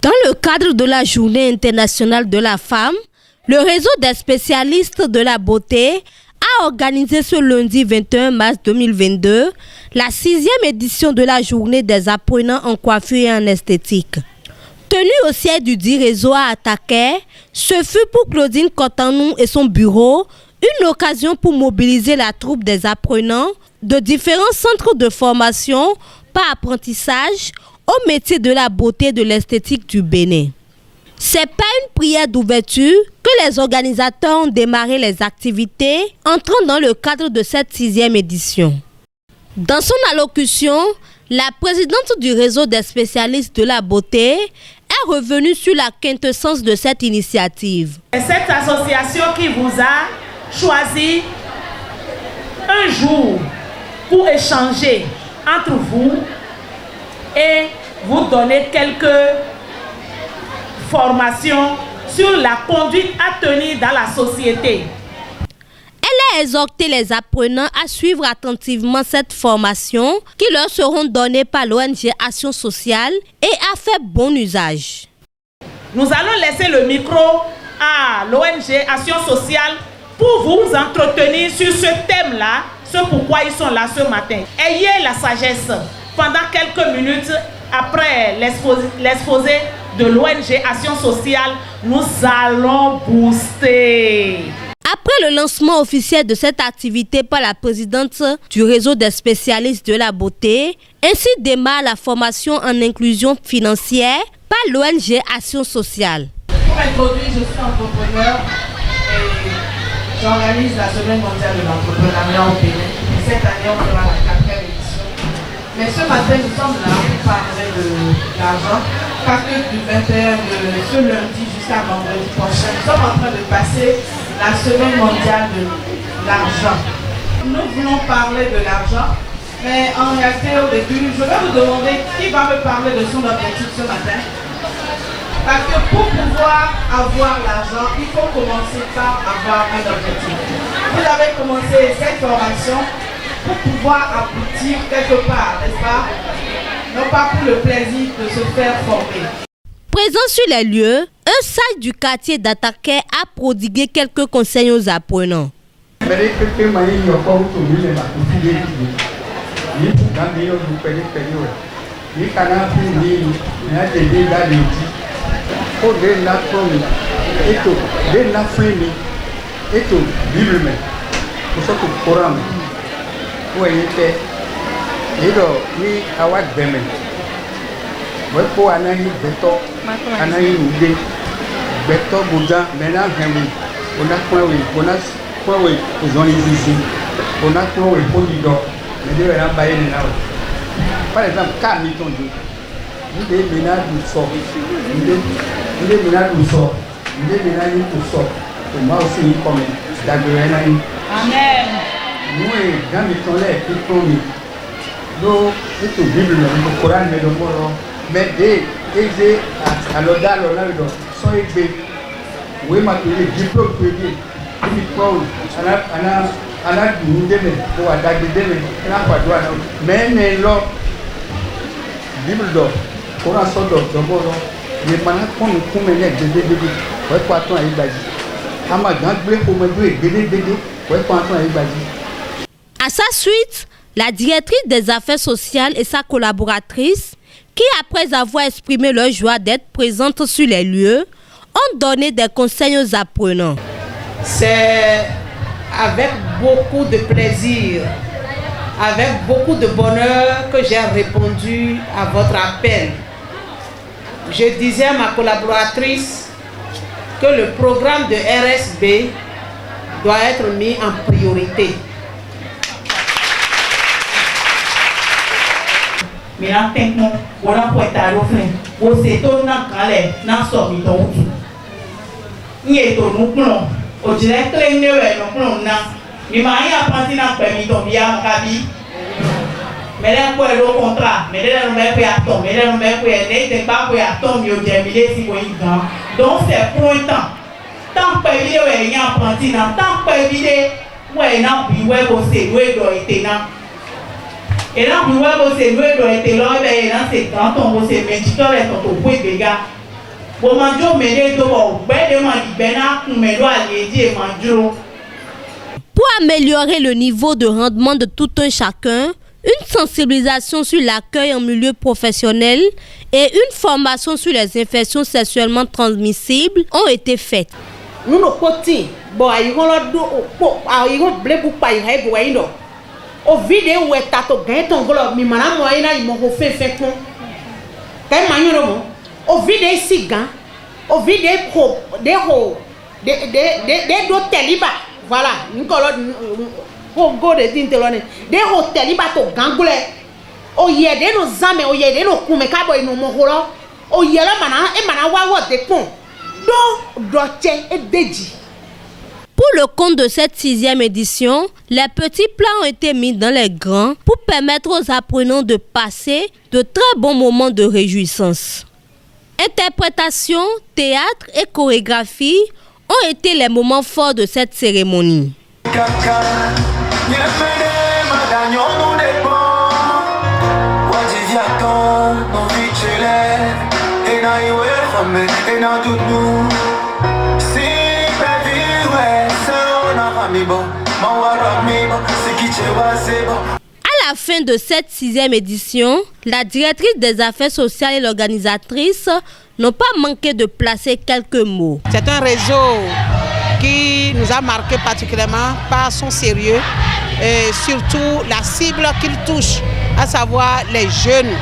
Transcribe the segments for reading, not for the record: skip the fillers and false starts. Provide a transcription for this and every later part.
Dans le cadre de la Journée internationale de la femme, le réseau des spécialistes de la beauté a organisé ce lundi 21 mars 2022 la 6e édition de la Journée des apprenants en coiffure et en esthétique. Tenue au siège du dit réseau à Attaquer, ce fut pour Claudine Cotanou et son bureau une occasion pour mobiliser la troupe des apprenants de différents centres de formation par apprentissage au métier de la beauté et de l'esthétique du Bénin. C'est par une prière d'ouverture que les organisateurs ont démarré les activités entrant dans le cadre de cette 6e édition. Dans son allocution, la présidente du réseau des spécialistes de la beauté est revenue sur la quintessence de cette initiative. Cette association qui vous a choisi un jour pour échanger entre vous et vous donner quelques formations sur la conduite à tenir dans la société. Elle a exhorté les apprenants à suivre attentivement cette formation qui leur seront données par l'ONG Action Sociale et à faire bon usage. Nous allons laisser le micro à l'ONG Action Sociale pour vous entretenir sur ce thème-là, ce pourquoi ils sont là ce matin. Ayez la sagesse. Pendant quelques minutes après l'exposé de l'ONG Action Sociale, nous allons booster. Après le lancement officiel de cette activité par la présidente du réseau des spécialistes de la beauté, ainsi démarre la formation en inclusion financière par l'ONG Action Sociale. Pour introduire, je suis entrepreneur et j'organise la Semaine mondiale de l'entrepreneuriat au Bénin. Cette année, on fera la 4e édition. Mais ce matin, nous sommes là pour parler de l'argent parce que du 21 de ce lundi jusqu'à vendredi prochain, nous sommes en train de passer la Semaine mondiale de l'argent. Nous voulons parler de l'argent, mais en réalité, au début, je vais vous demander qui va me parler de son objectif ce matin. Parce que pour pouvoir avoir l'argent, il faut commencer par avoir un objectif. Vous avez commencé cette formation pour pouvoir aboutir quelque part, n'est-ce pas? Non pas pour le plaisir de se faire former. Présent sur les lieux, un sage du quartier d'Attaquer a prodigué quelques conseils aux apprenants. Wepo anayi beto anayi nude beto boda mena hemi ona kwawe ozoni zizi ona kwawe podido mede we na baye ni nawo. Par exemple ka mi tondu nde mena du so nde mena du so nde mena ni du so to ma aussi ni comme dagre na ni amen nous dans mi tonle qui promi do itu bible no Coran me do moro mais des alors dans le sont élevés oui ma télé diplôme payé diplôme ana du deme pour adagé deme na pas droit mais ne lo bible do Coran so do moro les mana kon ku me ne de ouais quoi ton ay baji ama gan blé pour me de ouais quoi ton ay baji. À sa suite, la directrice des affaires sociales et sa collaboratrice, qui après avoir exprimé leur joie d'être présentes sur les lieux, ont donné des conseils aux apprenants. C'est avec beaucoup de plaisir, avec beaucoup de bonheur que j'ai répondu à votre appel. Je disais à ma collaboratrice que le programme de RSB doit être mis en priorité. Mais là, on a pointé à l'offre. On s'est donné un calais, n'a sorti ton tout. N'y est au nous plomb. Au direct, les nœuds et nos plombs n'a. Mais ma y a pensé dans le permis ton bien, mon cabi. Mais là, pour le contrat, mais là, on met à tomber, mais là, on met pas à tomber, au terminé si vous y dans. Donc, c'est pour un temps. Tant que il y a un apprenti, tant que il y a un bureau, c'est loué dans les ténants. Et là, vous voyez, c'est loué dans les ténants, et là, c'est quand on s'est médicament, et quand on peut béga, Pour améliorer le niveau de rendement de tout un chacun, une sensibilisation sur l'accueil en milieu professionnel et une formation sur les infections sexuellement transmissibles ont été faites. Nous nos côtés, bon, ils vont blé pour pas y aller, au vidéo où est tato gagne ton golo, mi mana moyena ils m'ont fait con. Quand manyo au vidéo ici gan, au vidéo pro des hôtels iba, voilà, Nicolas pour go de tintelone, des hôtels iba to gangoule, au yede nos amis, au yede nos kume kabo ino moholo, au yela mana e mana wawa de con, do doche et deji. Pour le compte de cette 6e édition, les petits plats ont été mis dans les grands pour permettre aux apprenants de passer de très bons moments de réjouissance. Interprétation, théâtre et chorégraphie ont été les moments forts de cette cérémonie. À la fin de cette 6e édition, la directrice des affaires sociales et l'organisatrice n'ont pas manqué de placer quelques mots. C'est un réseau qui nous a marqué particulièrement par son sérieux et surtout la cible qu'il touche, à savoir les jeunes,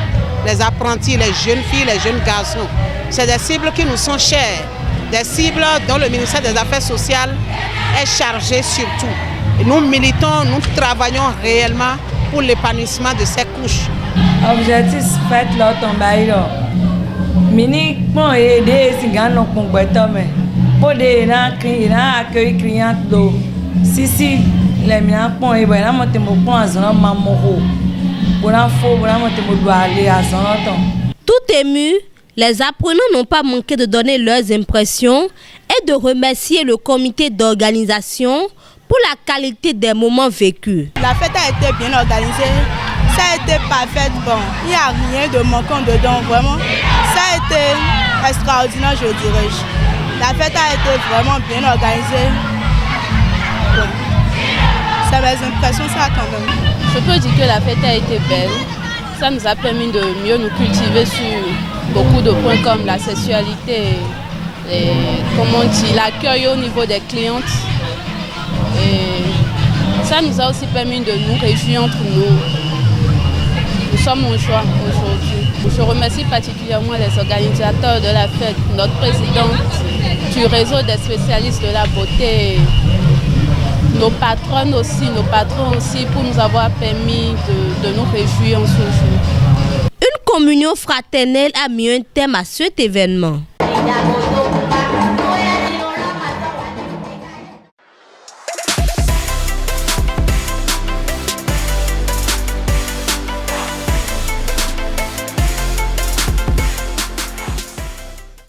les apprentis, les jeunes filles, les jeunes garçons. C'est des cibles qui nous sont chères, des cibles dont le ministère des Affaires sociales est chargé surtout. Et nous militons, nous travaillons réellement pour l'épanouissement de ces couches. Objectif fait là tomber là. Mini bon aider si gagne nos compétents mais pour des accueil client do. Si les miens pont et ben monter mon pont à zone mamoro. Pour l'info, pour monter mon doit aller à zone. Tout ému, les apprenants n'ont pas manqué de donner leurs impressions et de remercier le comité d'organisation pour la qualité des moments vécus. La fête a été bien organisée, ça a été parfait, bon, il n'y a rien de manquant dedans, vraiment. Ça a été extraordinaire, je dirais. La fête a été vraiment bien organisée. Bon. Ça mes impressions, ça quand même. Je peux dire que la fête a été belle. Ça nous a permis de mieux nous cultiver sur beaucoup de points comme la sexualité, et, comment on dit, l'accueil au niveau des clientes. Et ça nous a aussi permis de nous réjouir entre nous. Nous sommes en joie aujourd'hui. Je remercie particulièrement les organisateurs de la fête, notre présidente du réseau des spécialistes de la beauté, nos patronnes aussi, nos patrons aussi pour nous avoir permis de nous réjouir en ce jour. Une communion fraternelle a mis un thème à cet événement.